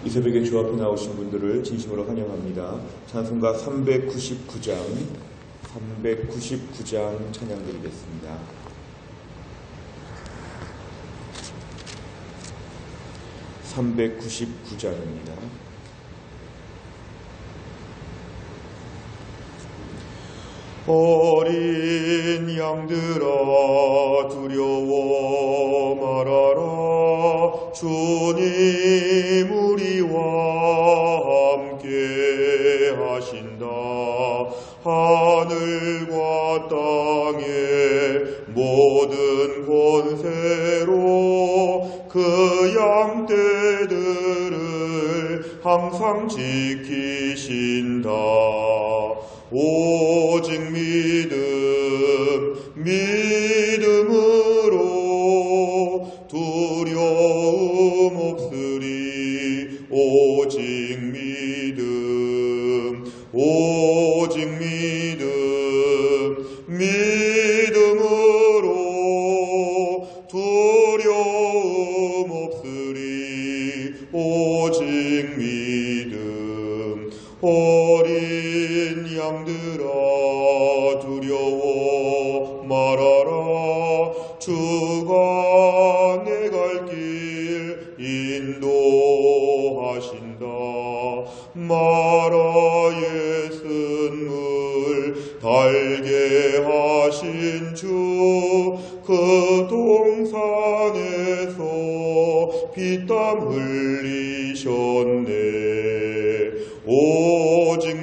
이 새벽에 주 앞에 나오신 분들을 진심으로 환영합니다. 찬송가 399장 찬양 드리겠습니다. 399장입니다. 어린 양들아 두려워 말아라. 주님 우리와 함께 하신다. 하늘과 땅의 모든 권세로 그 양떼들을 항상 지키신다. 오직 믿음으로 두려움 없으리. 오직 믿음으로 두려움 없으리. 오직 믿음. 어린 양들아 두려워 말아라. 주가 내 갈 길 인도하신다. 마라의 쓴물 달게 하신 주, 그 동산에서 피땀 흘리셨네. 오직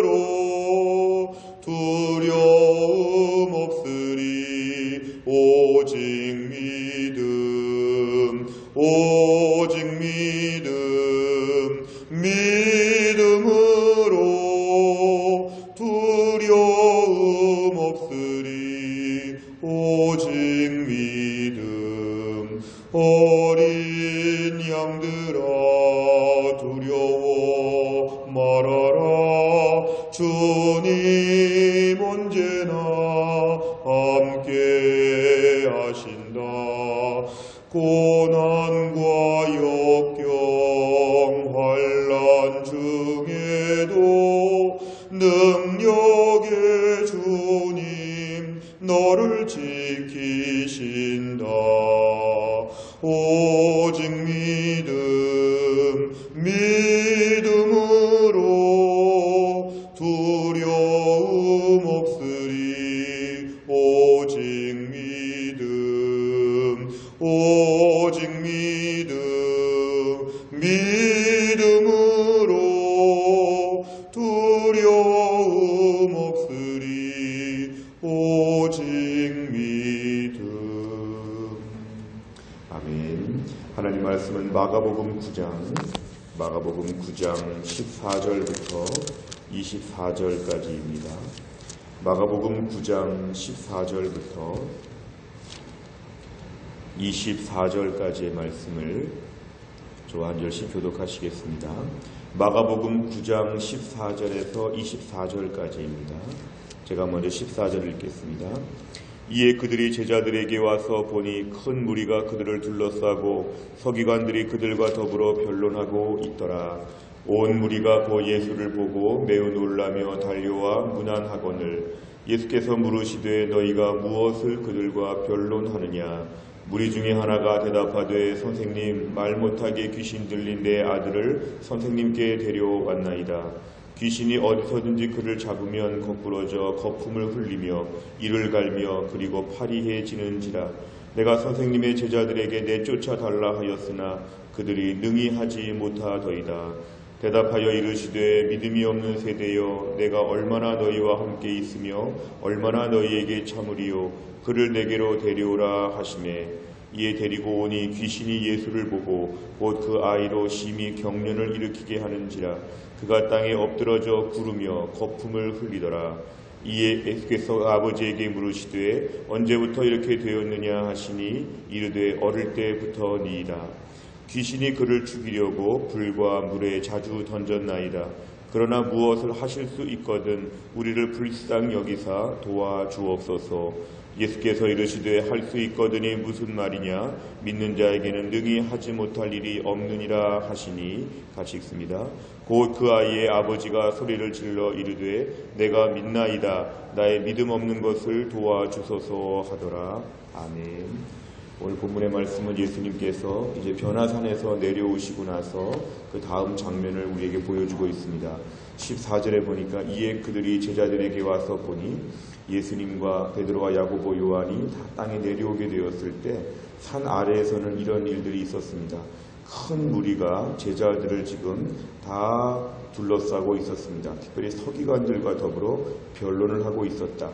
믿음으로 두려움 없으리. 오직 믿음으로 두려움 없으리. 오직 믿음. 어린 양들아 두려워 말아라. 주님 언제나 함께 하신다. 고난과 역경 환난 중에도 능력의 주님 너를 지키신다. 오직 믿음으로 두려움 없으리. 오직 믿음으로 두려움 없으리. 오직 믿음. 아멘. 하나님 말씀은 마가복음 9장 14절부터 24절까지입니다. 마가복음 9장 14절부터 24절까지의 말씀을 저 한 절씩 교독하시겠습니다. 마가복음 9장 14절에서 24절까지입니다. 제가 먼저 14절 읽겠습니다. 이에 그들이 제자들에게 와서 보니 큰 무리가 그들을 둘러싸고 서기관들이 그들과 더불어 변론하고 있더라. 온 무리가 그 예수를 보고 매우 놀라며 달려와 문안하거늘 예수께서 물으시되 너희가 무엇을 그들과 변론하느냐. 무리 중에 하나가 대답하되 선생님, 말 못하게 귀신 들린 내 아들을 선생님께 데려왔나이다. 귀신이 어디서든지 그를 잡으면 거꾸러져 거품을 흘리며 이를 갈며 그리고 파리해지는지라. 내가 선생님의 제자들에게 내쫓아 달라 하였으나 그들이 능히 하지 못하더이다. 대답하여 이르시되 믿음이 없는 세대여, 내가 얼마나 너희와 함께 있으며 얼마나 너희에게 참으리요. 그를 내게로 데려오라 하시매 이에 데리고 오니 귀신이 예수를 보고 곧 그 아이로 심히 경련을 일으키게 하는지라. 그가 땅에 엎드러져 구르며 거품을 흘리더라. 이에 예수께서 아버지에게 물으시되 언제부터 이렇게 되었느냐 하시니 이르되 어릴 때부터니이다. 귀신이 그를 죽이려고 불과 물에 자주 던졌나이다. 그러나 무엇을 하실 수 있거든 우리를 불쌍히 여기사 도와주옵소서. 예수께서 이르시되 할 수 있거든이 무슨 말이냐 믿는 자에게는 능히 하지 못할 일이 없느니라 하시니 같이 읽습니다. 곧 그 아이의 아버지가 소리를 질러 이르되 내가 믿나이다 나의 믿음 없는 것을 도와주소서 하더라. 아멘. 오늘 본문의 말씀은 예수님께서 이제 변화산에서 내려오시고 나서 그 다음 장면을 우리에게 보여주고 있습니다. 14절에 보니까 이에 그들이 제자들에게 와서 보니 예수님과 베드로와 야고보 요한이 다 땅에 내려오게 되었을 때 산 아래에서는 이런 일들이 있었습니다. 큰 무리가 제자들을 지금 다 둘러싸고 있었습니다. 특별히 서기관들과 더불어 변론을 하고 있었다.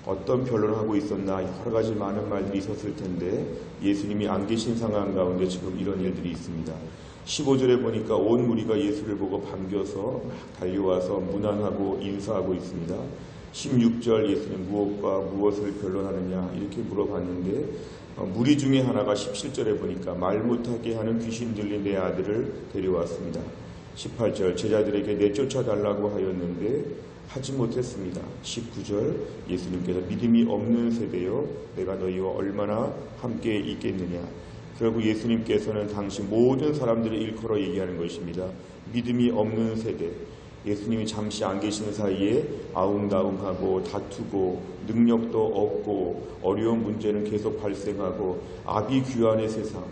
어떤 변론을 하고 있었나 여러 가지 많은 말들이 있었을 텐데 예수님이 안 계신 상황 가운데 지금 이런 일들이 있습니다. 15절에 보니까 온 무리가 예수를 보고 반겨서 막 달려와서 문안하고 인사하고 있습니다. 16절 예수님 무엇과 무엇을 변론하느냐 이렇게 물어봤는데 무리 중에 하나가 17절에 보니까 말 못하게 하는 귀신 들린 내 아들을 데려왔습니다. 18절 제자들에게 내쫓아달라고 하였는데 하지 못했습니다. 19절 예수님께서 믿음이 없는 세대여 내가 너희와 얼마나 함께 있겠느냐. 결국 예수님께서는 당시 모든 사람들을 일컬어 얘기하는 것입니다. 믿음이 없는 세대. 예수님이 잠시 안 계시는 사이에 아웅다웅하고 다투고 능력도 없고 어려운 문제는 계속 발생하고 아비규환의 세상.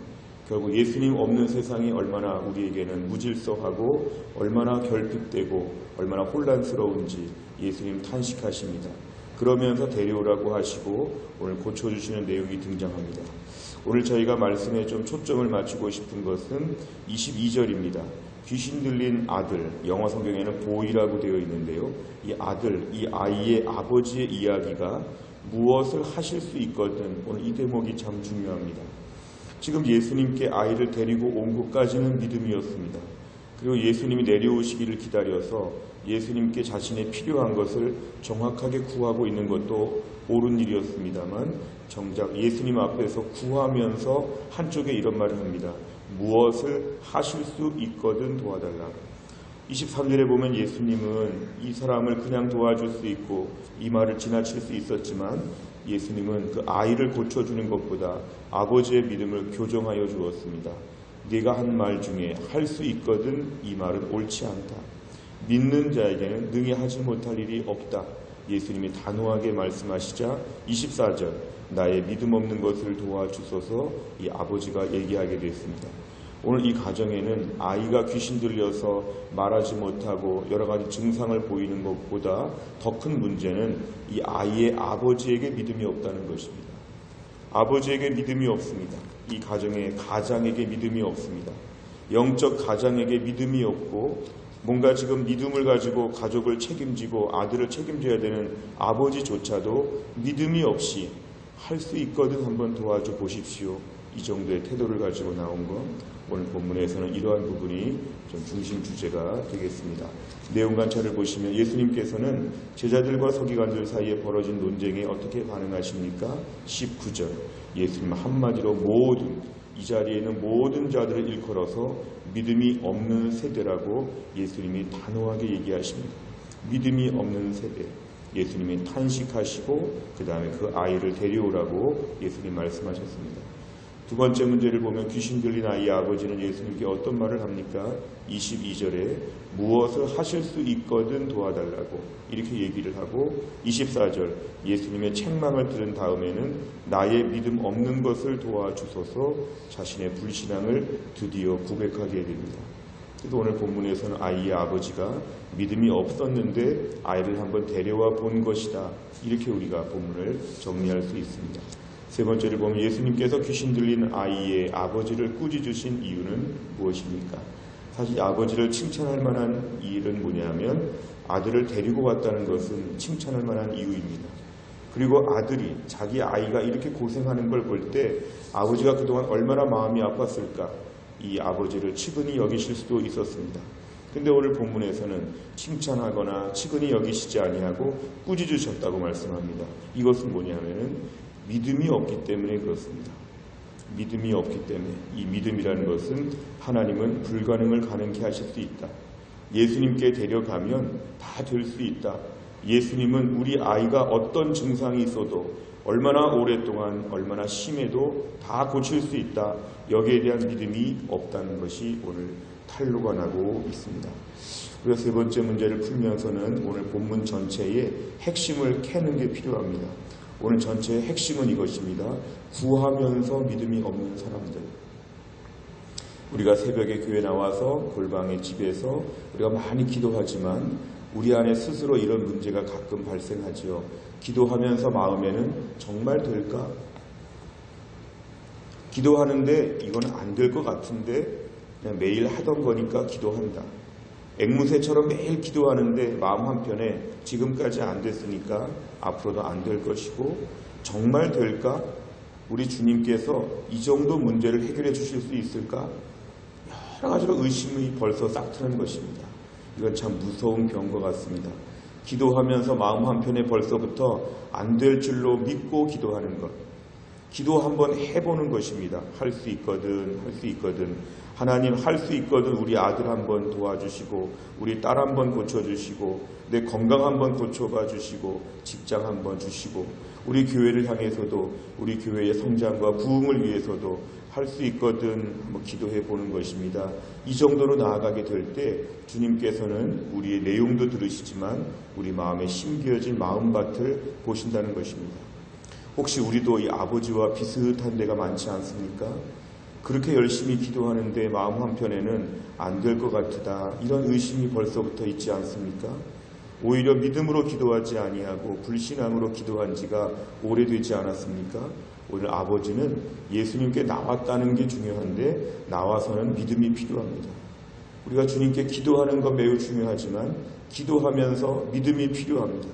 결국 예수님 없는 세상이 얼마나 우리에게는 무질서하고 얼마나 결핍되고 얼마나 혼란스러운지 예수님 탄식하십니다. 그러면서 데려오라고 하시고 오늘 고쳐주시는 내용이 등장합니다. 오늘 저희가 말씀에 좀 초점을 맞추고 싶은 것은 22절입니다. 귀신 들린 아들, 영어 성경에는 보이라고 되어 있는데요. 이 아들, 이 아이의 아버지의 이야기가 무엇을 하실 수 있거든 오늘 이 대목이 참 중요합니다. 지금 예수님께 아이를 데리고 온 것까지는 믿음이었습니다. 그리고 예수님이 내려오시기를 기다려서 예수님께 자신의 필요한 것을 정확하게 구하고 있는 것도 옳은 일이었습니다만 정작 예수님 앞에서 구하면서 한쪽에 이런 말을 합니다. 무엇을 하실 수 있거든 도와달라. 23절에 보면 예수님은 이 사람을 그냥 도와줄 수 있고 이 말을 지나칠 수 있었지만 예수님은 그 아이를 고쳐주는 것보다 아버지의 믿음을 교정하여 주었습니다. 네가 한 말 중에 할 수 있거든 이 말은 옳지 않다. 믿는 자에게는 능히 하지 못할 일이 없다. 예수님이 단호하게 말씀하시자 24절 나의 믿음 없는 것을 도와주소서 이 아버지가 얘기하게 됐습니다. 오늘 이 가정에는 아이가 귀신 들려서 말하지 못하고 여러 가지 증상을 보이는 것보다 더 큰 문제는 이 아이의 아버지에게 믿음이 없다는 것입니다. 아버지에게 믿음이 없습니다. 이 가장에게 믿음이 없습니다. 영적 가장에게 믿음이 없고 뭔가 지금 믿음을 가지고 가족을 책임지고 아들을 책임져야 되는 아버지조차도 믿음이 없이 할 수 있거든 한번 도와줘 보십시오. 이 정도의 태도를 가지고 나온 것 오늘 본문에서는 이러한 부분이 좀 중심 주제가 되겠습니다. 내용 관찰을 보시면 예수님께서는 제자들과 서기관들 사이에 벌어진 논쟁에 어떻게 반응하십니까? 19절 예수님 한마디로 이 자리에 있는 모든 자들을 일컬어서 믿음이 없는 세대라고 예수님이 단호하게 얘기하십니다. 믿음이 없는 세대. 예수님이 탄식하시고 그 다음에 그 아이를 데려오라고 예수님 말씀하셨습니다. 두 번째 문제를 보면 귀신 들린 아이의 아버지는 예수님께 어떤 말을 합니까? 22절에 무엇을 하실 수 있거든 도와달라고 이렇게 얘기를 하고 24절 예수님의 책망을 들은 다음에는 나의 믿음 없는 것을 도와주소서 자신의 불신앙을 드디어 고백하게 됩니다. 그래서 오늘 본문에서는 아이의 아버지가 믿음이 없었는데 아이를 한번 데려와 본 것이다. 이렇게 우리가 본문을 정리할 수 있습니다. 세 번째를 보면 예수님께서 귀신 들린 아이의 아버지를 꾸짖으신 이유는 무엇입니까? 사실 아버지를 칭찬할 만한 일은 뭐냐면 아들을 데리고 왔다는 것은 칭찬할 만한 이유입니다. 그리고 아들이 자기 아이가 이렇게 고생하는 걸 볼 때 아버지가 그동안 얼마나 마음이 아팠을까 이 아버지를 측은히 여기실 수도 있었습니다. 근데 오늘 본문에서는 칭찬하거나 측은히 여기시지 아니하고 꾸짖으셨다고 말씀합니다. 이것은 뭐냐면은 믿음이 없기 때문에 그렇습니다. 믿음이 없기 때문에 이 믿음이라는 것은 하나님은 불가능을 가능케 하실 수 있다. 예수님께 데려가면 다 될 수 있다. 예수님은 우리 아이가 어떤 증상이 있어도 얼마나 오랫동안 얼마나 심해도 다 고칠 수 있다. 여기에 대한 믿음이 없다는 것이 오늘 탄로가 나고 있습니다. 우리가 세 번째 문제를 풀면서는 오늘 본문 전체의 핵심을 캐는 게 필요합니다. 오늘 전체의 핵심은 이것입니다. 구하면서 믿음이 없는 사람들. 우리가 새벽에 교회 나와서 골방의 집에서 우리가 많이 기도하지만 우리 안에 스스로 이런 문제가 가끔 발생하지요. 기도하면서 마음에는 정말 될까? 기도하는데 이건 안 될 것 같은데 그냥 매일 하던 거니까 기도한다. 앵무새처럼 매일 기도하는데 마음 한편에 지금까지 안 됐으니까 앞으로도 안 될 것이고 정말 될까? 우리 주님께서 이 정도 문제를 해결해 주실 수 있을까? 여러 가지로 의심이 벌써 싹트는 것입니다. 이건 참 무서운 병과 같습니다. 기도하면서 마음 한편에 벌써부터 안 될 줄로 믿고 기도하는 것. 기도 한번 해보는 것입니다. 할 수 있거든, 할 수 있거든. 하나님 할 수 있거든. 우리 아들 한번 도와주시고 우리 딸 한번 고쳐주시고 내 건강 한번 고쳐봐 주시고 직장 한번 주시고 우리 교회를 향해서도 우리 교회의 성장과 부흥을 위해서도 할 수 있거든 한번 기도해 보는 것입니다. 이 정도로 나아가게 될 때 주님께서는 우리의 내용도 들으시지만 우리 마음에 심겨진 마음밭을 보신다는 것입니다. 혹시 우리도 이 아버지와 비슷한 데가 많지 않습니까? 그렇게 열심히 기도하는데 마음 한편에는 안 될 것 같다. 이런 의심이 벌써부터 있지 않습니까? 오히려 믿음으로 기도하지 아니하고 불신앙으로 기도한 지가 오래되지 않았습니까? 오늘 아버지는 예수님께 나왔다는 게 중요한데 나와서는 믿음이 필요합니다. 우리가 주님께 기도하는 건 매우 중요하지만 기도하면서 믿음이 필요합니다.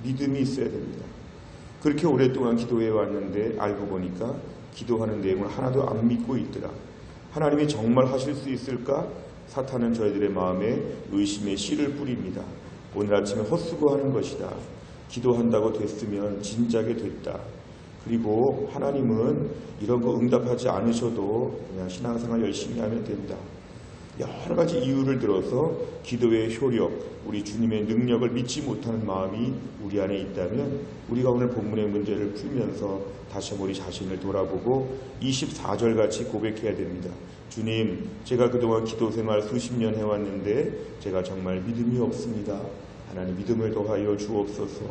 믿음이 있어야 됩니다. 그렇게 오랫동안 기도해 왔는데 알고 보니까 기도하는 내용을 하나도 안 믿고 있더라. 하나님이 정말 하실 수 있을까? 사탄은 저희들의 마음에 의심의 씨를 뿌립니다. 오늘 아침에 헛수고하는 것이다. 기도한다고 됐으면 진작에 됐다. 그리고 하나님은 이런 거 응답하지 않으셔도 그냥 신앙생활 열심히 하면 된다. 여러 가지 이유를 들어서 기도의 효력, 우리 주님의 능력을 믿지 못하는 마음이 우리 안에 있다면 우리가 오늘 본문의 문제를 풀면서 다시 한번 우리 자신을 돌아보고 24절 같이 고백해야 됩니다. 주님, 제가 그동안 기도 생활 수십 년 해왔는데 제가 정말 믿음이 없습니다. 하나님 믿음을 더하여 주옵소서.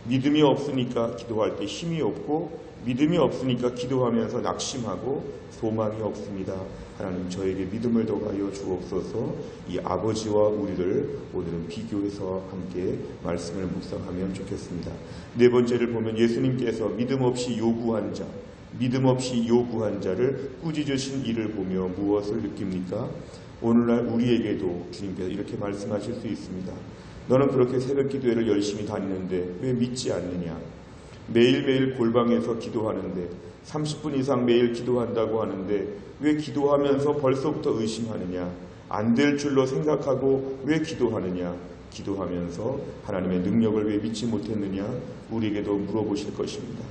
믿음이 없으니까 기도할 때 힘이 없고 믿음이 없으니까 기도하면서 낙심하고 소망이 없습니다. 하나님 저에게 믿음을 더하여 주옵소서. 이 아버지와 우리를 오늘은 비교해서 함께 말씀을 묵상하면 좋겠습니다. 네 번째를 보면 예수님께서 믿음 없이 요구한 자, 믿음 없이 요구한 자를 꾸짖으신 이를 보며 무엇을 느낍니까? 오늘날 우리에게도 주님께서 이렇게 말씀하실 수 있습니다. 너는 그렇게 새벽 기도회를 열심히 다니는데 왜 믿지 않느냐? 매일매일 골방에서 기도하는데 30분 이상 매일 기도한다고 하는데 왜 기도하면서 벌써부터 의심하느냐? 안 될 줄로 생각하고 왜 기도하느냐? 기도하면서 하나님의 능력을 왜 믿지 못했느냐? 우리에게도 물어보실 것입니다.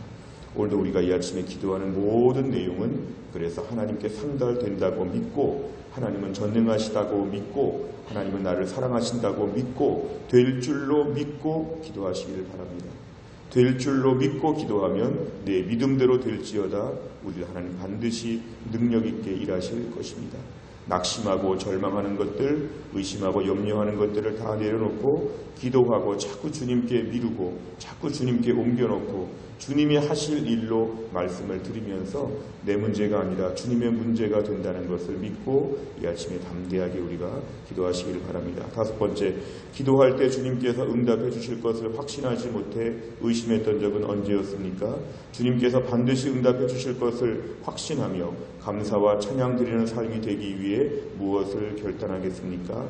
오늘도 우리가 이 아침에 기도하는 모든 내용은 그래서 하나님께 상달된다고 믿고 하나님은 전능하시다고 믿고 하나님은 나를 사랑하신다고 믿고 될 줄로 믿고 기도하시기를 바랍니다. 될 줄로 믿고 기도하면 내 믿음대로 될지어다 우리 하나님 반드시 능력 있게 일하실 것입니다. 낙심하고 절망하는 것들, 의심하고 염려하는 것들을 다 내려놓고 기도하고 자꾸 주님께 미루고 자꾸 주님께 옮겨놓고 주님이 하실 일로 말씀을 드리면서 내 문제가 아니라 주님의 문제가 된다는 것을 믿고 이 아침에 담대하게 우리가 기도하시기를 바랍니다. 다섯 번째, 기도할 때 주님께서 응답해 주실 것을 확신하지 못해 의심했던 적은 언제였습니까? 주님께서 반드시 응답해 주실 것을 확신하며 감사와 찬양 드리는 삶이 되기 위해 무엇을 결단하겠습니까?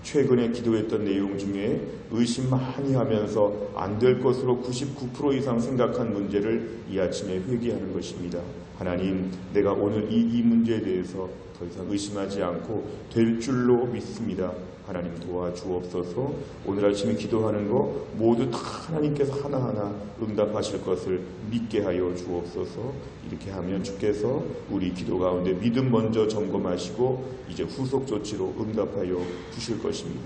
최근에 기도했던 내용 중에 의심 많이 하면서 안 될 것으로 99% 이상 생각한 문제를 이 아침에 회개하는 것입니다. 하나님, 내가 오늘 이 문제에 대해서 더 이상 의심하지 않고 될 줄로 믿습니다. 하나님 도와주옵소서. 오늘 아침에 기도하는 거 모두 다 하나님께서 하나하나 응답하실 것을 믿게 하여 주옵소서. 이렇게 하면 주께서 우리 기도 가운데 믿음 먼저 점검하시고 이제 후속 조치로 응답하여 주실 것입니다.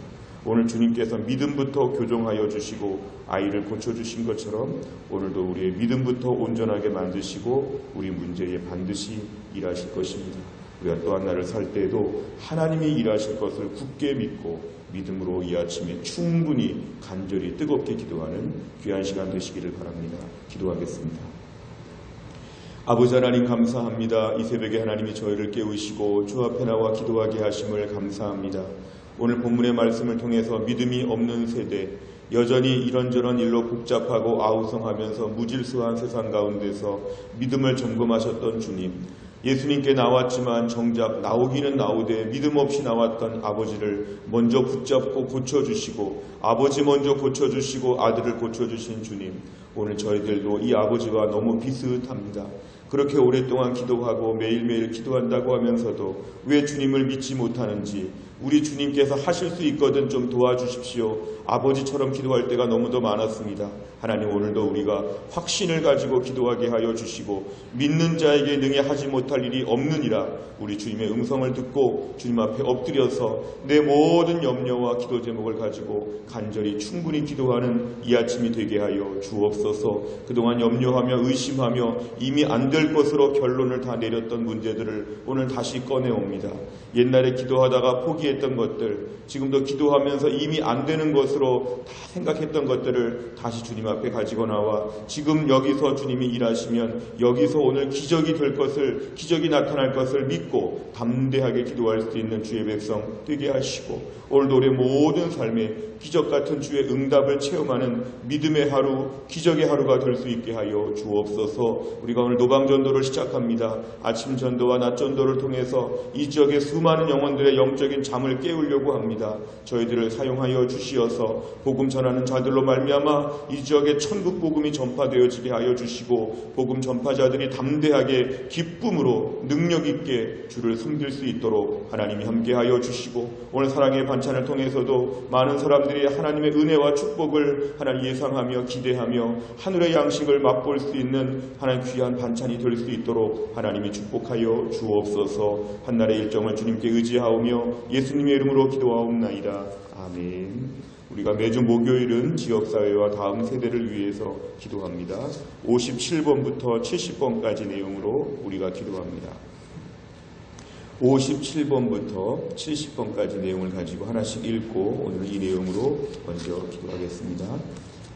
오늘 주님께서 믿음부터 교정하여 주시고 아이를 고쳐주신 것처럼 오늘도 우리의 믿음부터 온전하게 만드시고 우리 문제에 반드시 일하실 것입니다. 우리가 또 한 날을 살 때에도 하나님이 일하실 것을 굳게 믿고 믿음으로 이 아침에 충분히 간절히 뜨겁게 기도하는 귀한 시간 되시기를 바랍니다. 기도하겠습니다. 아버지 하나님 감사합니다. 이 새벽에 하나님이 저희를 깨우시고 주 앞에 나와 기도하게 하심을 감사합니다. 오늘 본문의 말씀을 통해서 믿음이 없는 세대, 여전히 이런저런 일로 복잡하고 아우성하면서 무질서한 세상 가운데서 믿음을 점검하셨던 주님, 예수님께 나왔지만 정작 나오기는 나오되 믿음 없이 나왔던 아버지를 먼저 붙잡고 고쳐주시고 아버지 먼저 고쳐주시고 아들을 고쳐주신 주님, 오늘 저희들도 이 아버지와 너무 비슷합니다. 그렇게 오랫동안 기도하고 매일매일 기도한다고 하면서도 왜 주님을 믿지 못하는지, 우리 주님께서 하실 수 있거든 좀 도와주십시오. 아버지처럼 기도할 때가 너무도 많았습니다. 하나님, 오늘도 우리가 확신을 가지고 기도하게 하여 주시고 믿는 자에게 능히 하지 못할 일이 없느니라, 우리 주님의 음성을 듣고 주님 앞에 엎드려서 내 모든 염려와 기도 제목을 가지고 간절히 충분히 기도하는 이 아침이 되게 하여 주옵소서. 그동안 염려하며 의심하며 이미 안 될 것으로 결론을 다 내렸던 문제들을 오늘 다시 꺼내옵니다. 옛날에 기도하다가 포기했던 것들, 지금도 기도하면서 이미 안 되는 것으로 다 생각했던 것들을 다시 주님 앞에 가지고 나와 지금 여기서 주님이 일하시면 여기서 오늘 기적이 될 것을, 기적이 나타날 것을 믿고 담대하게 기도할 수 있는 주의 백성 되게 하시고, 오늘도 우리의 모든 삶에 기적 같은 주의 응답을 체험하는 믿음의 하루, 기적의 하루가 될 수 있게 하여 주옵소서. 우리가 오늘 노방전도를 시작합니다. 아침 전도와 낮 전도를 통해서 이 지역의 수많은 영혼들의 영적인 잠을 깨우려고 합니다. 저희들을 사용하여 주시어서 복음 전하는 자들로 말미암아 이 지역에 천국 복음이 전파되어지게 하여 주시고, 복음 전파자들이 담대하게 기쁨으로 능력 있게 주를 섬길 수 있도록 하나님이 함께하여 주시고, 오늘 사랑의 반찬을 통해서도 많은 사람들이 하나님의 은혜와 축복을 하나님 예상하며 기대하며 하늘의 양식을 맛볼 수 있는 하나님 귀한 반찬이 될 수 있도록 하나님이 축복하여 주옵소서. 한날의 일정을 주님께 의지하오며 예수님의 이름으로 기도하옵나이다. 아멘. 우리가 매주 목요일은 지역사회와 다음 세대를 위해서 기도합니다. 57번부터 70번까지 내용으로 우리가 기도합니다. 57번부터 70번까지 내용을 가지고 하나씩 읽고 오늘 이 내용으로 먼저 기도하겠습니다.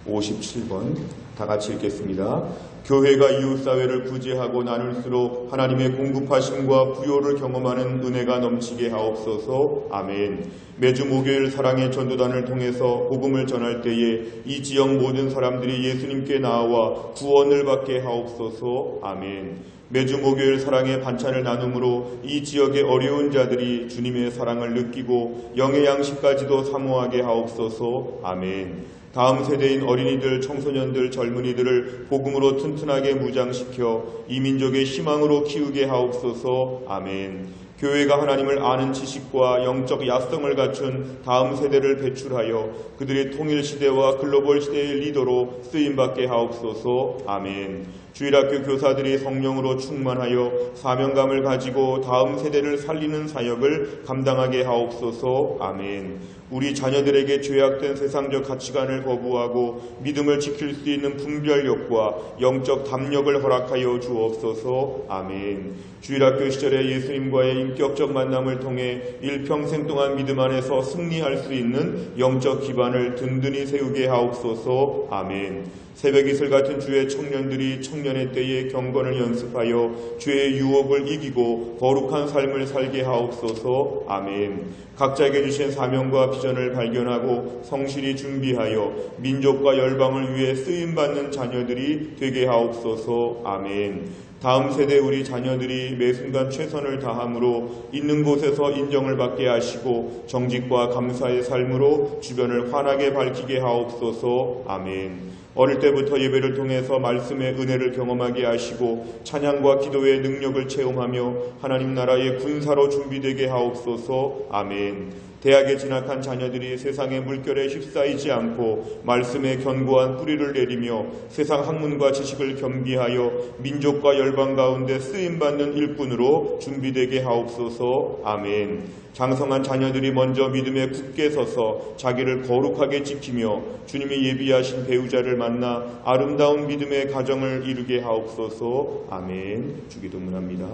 57번 다 같이 읽겠습니다. 교회가 이웃사회를 구제하고 나눌수록 하나님의 공급하심과 부요를 경험하는 은혜가 넘치게 하옵소서. 아멘. 매주 목요일 사랑의 전도단을 통해서 복음을 전할 때에 이 지역 모든 사람들이 예수님께 나와 구원을 받게 하옵소서. 아멘. 매주 목요일 사랑의 반찬을 나눔으로 이 지역의 어려운 자들이 주님의 사랑을 느끼고 영의 양식까지도 사모하게 하옵소서. 아멘. 다음 세대인 어린이들, 청소년들, 젊은이들을 복음으로 튼튼하게 무장시켜 이 민족의 희망으로 키우게 하옵소서. 아멘. 교회가 하나님을 아는 지식과 영적 야성을 갖춘 다음 세대를 배출하여 그들의 통일시대와 글로벌 시대의 리더로 쓰임받게 하옵소서. 아멘. 주일학교 교사들이 성령으로 충만하여 사명감을 가지고 다음 세대를 살리는 사역을 감당하게 하옵소서. 아멘. 우리 자녀들에게 죄악된 세상적 가치관을 거부하고 믿음을 지킬 수 있는 분별력과 영적 담력을 허락하여 주옵소서. 아멘. 주일학교 시절에 예수님과의 인격적 만남을 통해 일평생 동안 믿음 안에서 승리할 수 있는 영적 기반을 든든히 세우게 하옵소서. 아멘. 새벽이슬 같은 주의 청년들이 청년의 때에 경건을 연습하여 죄의 유혹을 이기고 거룩한 삶을 살게 하옵소서. 아멘. 각자에게 주신 사명과 비전을 발견하고 성실히 준비하여 민족과 열방을 위해 쓰임받는 자녀들이 되게 하옵소서. 아멘. 다음 세대 우리 자녀들이 매 순간 최선을 다함으로 있는 곳에서 인정을 받게 하시고 정직과 감사의 삶으로 주변을 환하게 밝히게 하옵소서. 아멘. 어릴 때부터 예배를 통해서 말씀의 은혜를 경험하게 하시고 찬양과 기도의 능력을 체험하며 하나님 나라의 군사로 준비되게 하옵소서. 아멘. 대학에 진학한 자녀들이 세상의 물결에 휩싸이지 않고 말씀의 견고한 뿌리를 내리며 세상 학문과 지식을 겸비하여 민족과 열방 가운데 쓰임받는 일꾼으로 준비되게 하옵소서. 아멘. 장성한 자녀들이 먼저 믿음에 굳게 서서 자기를 거룩하게 지키며 주님이 예비하신 배우자를 만나 아름다운 믿음의 가정을 이루게 하옵소서. 아멘. 주기도문합니다.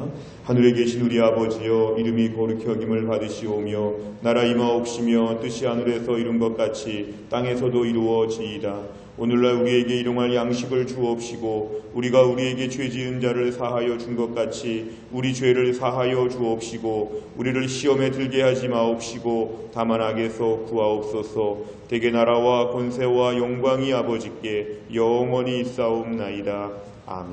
하늘에 계신 우리 아버지여, 이름이 거룩히 여김을 받으시오며 나라 임하옵시며 뜻이 하늘에서 이룬 것 같이 땅에서도 이루어지이다. 오늘날 우리에게 일용할 양식을 주옵시고 우리가 우리에게 죄 지은 자를 사하여 준 것 같이 우리 죄를 사하여 주옵시고 우리를 시험에 들게 하지 마옵시고 다만 악에서 구하옵소서. 대개 나라와 권세와 영광이 아버지께 영원히 있사옵나이다. 아멘.